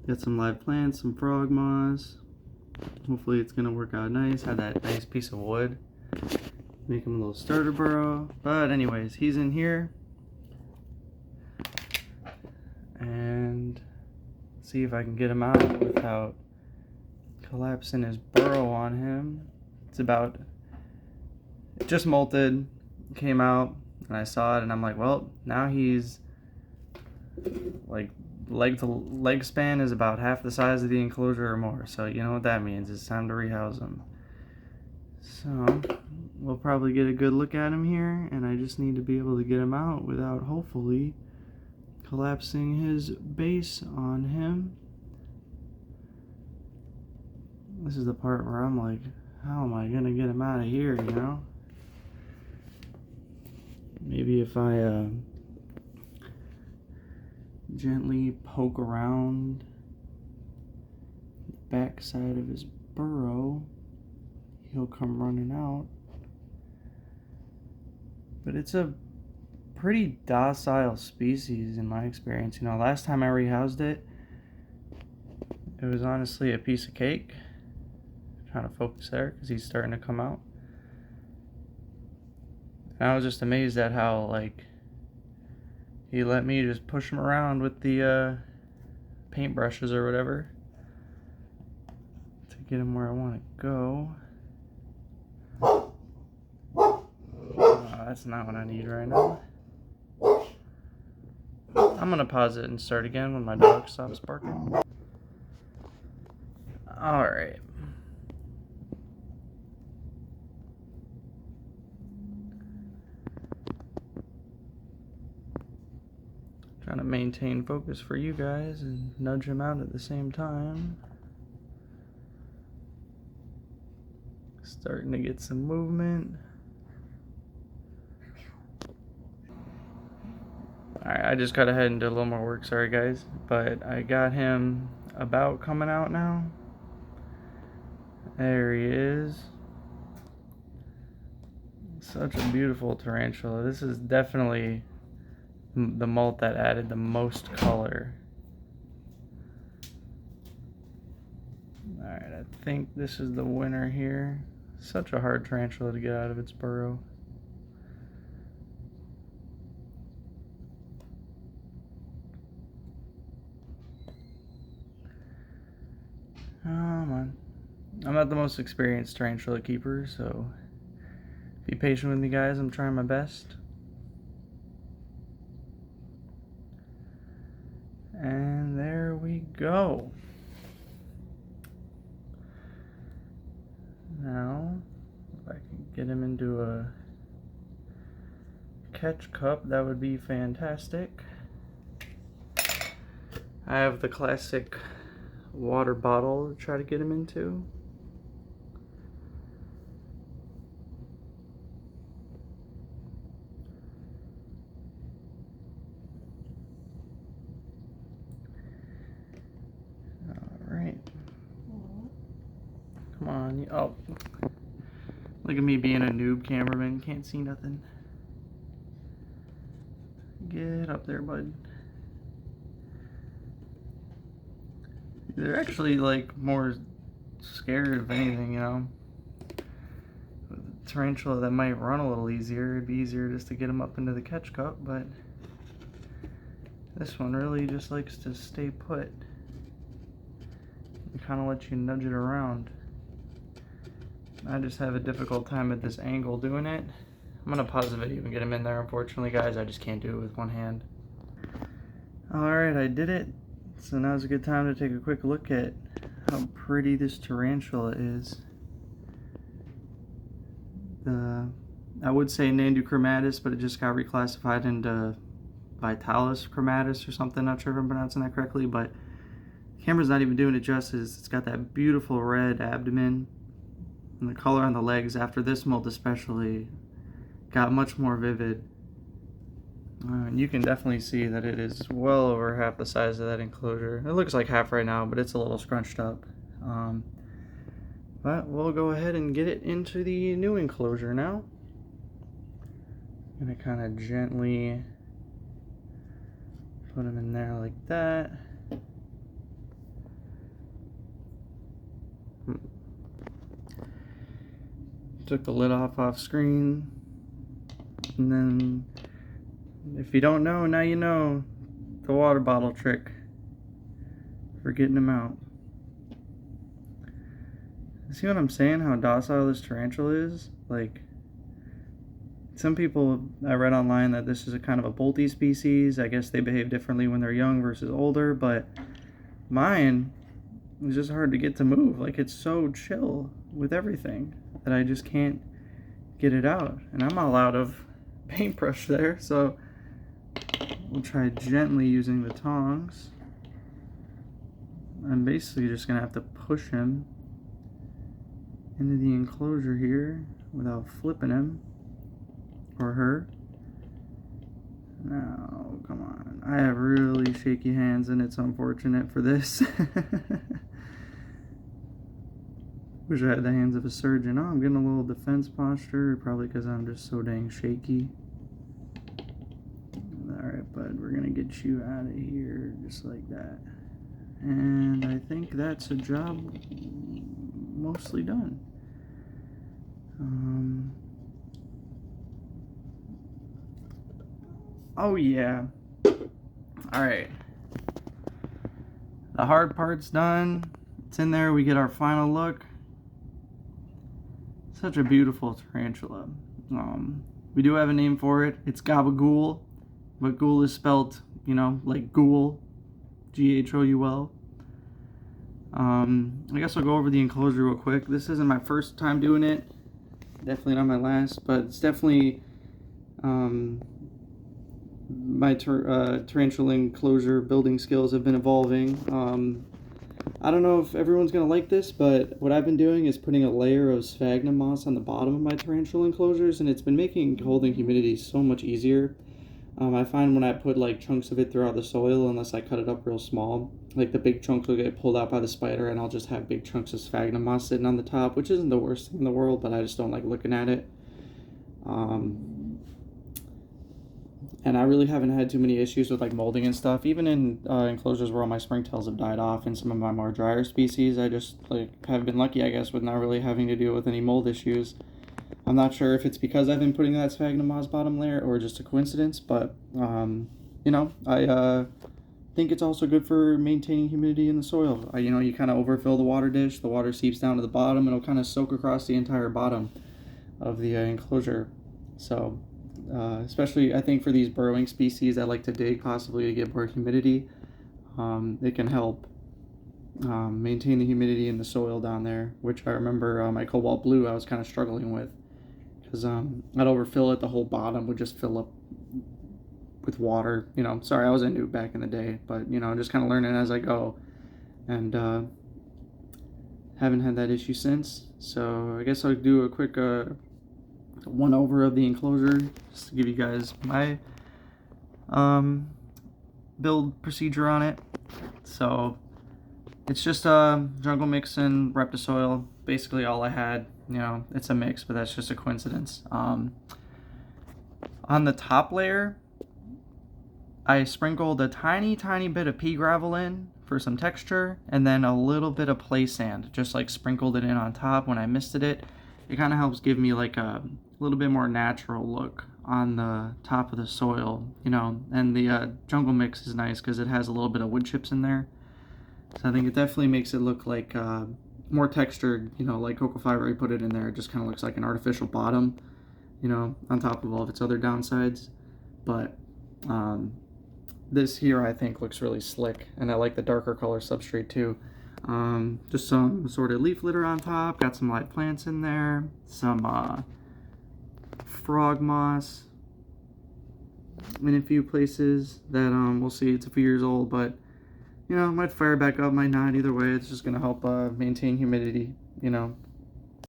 Got some live plants, some frog moss. Hopefully it's gonna work out nice. Had that nice piece of wood. Make him a little starter burrow. But anyways, he's in here. And see if I can get him out without collapsing his burrow on him. It just molted, came out, and I saw it, and I'm like, well, now he's like leg span is about half the size of the enclosure or more. So you know what that means. It's time to rehouse him. So we'll probably get a good look at him here, and I just need to be able to get him out without hopefully collapsing his base on him. This is the part where I'm like, how am I gonna get him out of here, you know? Maybe if I gently poke around the back side of his burrow, he'll come running out. But it's a pretty docile species in my experience. You know, last time I rehoused it, it was honestly a piece of cake. I'm trying to focus there because he's starting to come out. And I was just amazed at how, like, he let me just push him around with the paintbrushes or whatever to get him where I want to go. That's not what I need right now. I'm gonna pause it and start again when my dog stops barking. Alright. Trying to maintain focus for you guys and nudge him out at the same time. Starting to get some movement. Alright, I just got ahead and did a little more work, sorry guys. But I got him about coming out now. There he is. Such a beautiful tarantula. This is definitely the molt that added the most color. Alright, I think this is the winner here. Such a hard tarantula to get out of its burrow. Come on. I'm not the most experienced tarantula keeper, so be patient with me, guys. I'm trying my best. And there we go. Now, if I can get him into a catch cup, that would be fantastic. I have the classic water bottle to try to get him into. Alright. Come on. Oh. Look at me being a noob cameraman. Can't see nothing. Get up there, bud. They're actually like more scared of anything, you know. With a tarantula that might run a little easier, it'd be easier just to get them up into the catch cup, but this one really just likes to stay put and kind of let you nudge it around. I just have a difficult time at this angle doing it. I'm gonna pause the video and get him in there. Unfortunately, guys, I just can't do it with one hand. Alright, I did it. So now's a good time to take a quick look at how pretty this tarantula is. I would say Tarantula chromatus, but it just got reclassified into Vitaluis chromatus or something. Not sure if I'm pronouncing that correctly, but the camera's not even doing it justice. It's got that beautiful red abdomen, and the color on the legs after this molt especially got much more vivid. And you can definitely see that it is well over half the size of that enclosure. It looks like half right now, but it's a little scrunched up. But we'll go ahead and get it into the new enclosure now. I'm gonna kind of gently put them in there like that. Took the lid off screen. And then, if you don't know, now you know. The water bottle trick for getting them out. See what I'm saying? How docile this tarantula is? Like, some people, I read online that this is a kind of a bolty species. I guess they behave differently when they're young versus older, but mine is just hard to get to move. Like, it's so chill with everything that I just can't get it out. And I'm all out of paintbrush there, so we'll try gently using the tongs. I'm basically just gonna have to push him into the enclosure here without flipping him or her. Now, come on. I have really shaky hands and it's unfortunate for this. Wish I had the hands of a surgeon. Oh, I'm getting a little defense posture, probably because I'm just so dang shaky. Alright, bud, we're gonna get you out of here just like that. And I think that's a job mostly done. Oh yeah. Alright. The hard part's done. It's in there. We get our final look. Such a beautiful tarantula. We do have a name for it. It's gabagool. But ghoul is spelled, you know, like ghoul. G-H-O-U-L. I guess I'll go over the enclosure real quick. This isn't my first time doing it. Definitely not my last, but it's definitely my tarantula enclosure building skills have been evolving. I don't know if everyone's going to like this, but what I've been doing is putting a layer of sphagnum moss on the bottom of my tarantula enclosures, and it's been making holding humidity so much easier. I find when I put like chunks of it throughout the soil, unless I cut it up real small, like the big chunks will get pulled out by the spider and I'll just have big chunks of sphagnum moss sitting on the top, which isn't the worst thing in the world, but I just don't like looking at it. And I really haven't had too many issues with like molding and stuff, even in enclosures where all my springtails have died off and some of my more drier species. I just like have been lucky, I guess, with not really having to deal with any mold issues. I'm not sure if it's because I've been putting that sphagnum moss bottom layer or just a coincidence, but, you know, I think it's also good for maintaining humidity in the soil. You know, you kind of overfill the water dish, the water seeps down to the bottom, and it'll kind of soak across the entire bottom of the enclosure. So, especially, I think, for these burrowing species that like to dig possibly to get more humidity, it can help maintain the humidity in the soil down there, which I remember my cobalt blue I was kind of struggling with. Because I'd overfill it, the whole bottom would just fill up with water. You know, sorry, I was a noob back in the day, but, you know, just kind of learning as I go. And haven't had that issue since. So I guess I'll do a quick one over of the enclosure, just to give you guys my build procedure on it. So it's just jungle mix and Reptisoil, basically all I had. You know, it's a mix, but that's just a coincidence. On the top layer, I sprinkled a tiny bit of pea gravel in for some texture, and then a little bit of play sand, just like sprinkled it in on top when I misted it. It kind of helps give me like a little bit more natural look on the top of the soil, you know. And the jungle mix is nice because it has a little bit of wood chips in there. So I think it definitely makes it look like more textured, you know, like cocoa fiber. I put it in there, it just kind of looks like an artificial bottom, you know, on top of all of its other downsides. But this here I think looks really slick, and I like the darker color substrate too. Just some sort of leaf litter on top, got some live plants in there, some frog moss in a few places that we'll see. It's a few years old, but you know, might fire back up, might not. Either way, it's just gonna help maintain humidity, you know,